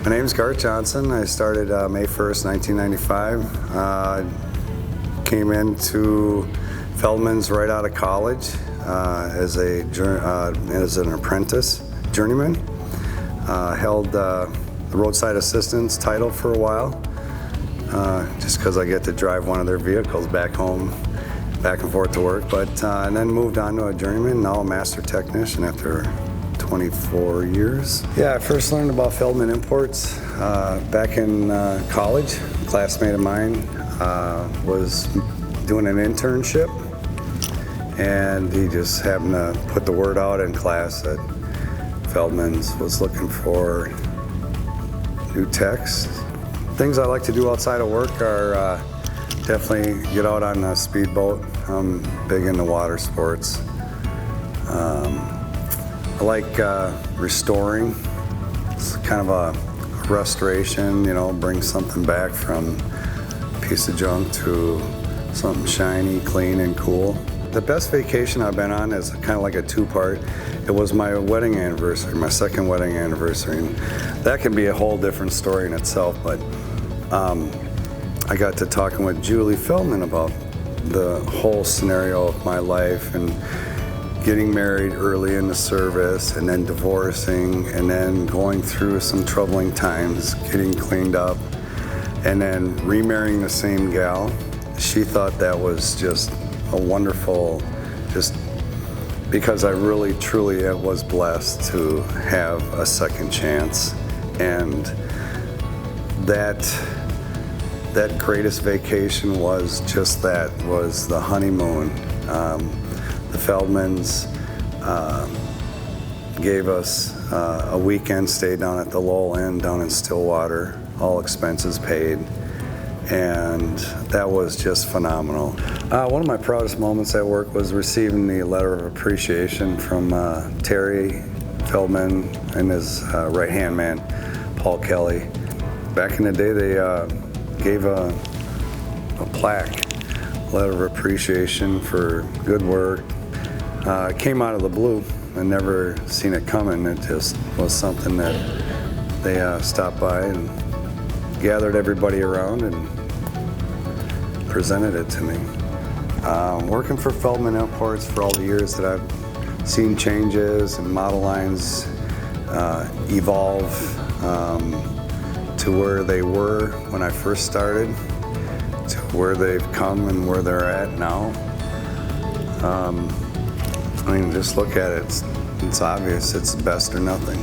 My name's Garth Johnson. I started May 1st, 1995. Came into Feldmann's right out of college as an apprentice journeyman. Held the roadside assistance title for a while, just because I get to drive one of their vehicles back home, back and forth to work. And then moved on to a journeyman, now a master technician after 24 years. Yeah, I first learned about Feldmann imports back in college. A classmate of mine was doing an internship, and he just happened to put the word out in class that Feldmann's was looking for new techs. Things I like to do outside of work are definitely get out on a speedboat. I'm big into water sports. I like restoring. It's kind of a restoration, you know, bring something back from a piece of junk to something shiny, clean, and cool. The best vacation I've been on is kind of like a two-part. It was my wedding anniversary, my second wedding anniversary. And that can be a whole different story in itself, but I got to talking with Julie Feldmann about the whole scenario of my life and getting married early in the service and then divorcing and then going through some troubling times, getting cleaned up, and then remarrying the same gal. She thought that was just a wonderful, just because I really truly was blessed to have a second chance. And that greatest vacation was just that, was the honeymoon. The Feldmanns gave us a weekend stay down at the Lowell Inn down in Stillwater, all expenses paid, and that was just phenomenal. One of my proudest moments at work was receiving the letter of appreciation from Terry Feldmann and his right-hand man, Paul Kelly. Back in the day, they gave a plaque, letter of appreciation for good work. It came out of the blue. I never seen it coming. It just was something that they stopped by and gathered everybody around and presented it to me. Working for Feldmann Imports for all the years that I've seen changes and model lines evolve to where they were when I first started, to where they've come and where they're at now. I mean, just look at it. It's obvious. It's best or nothing.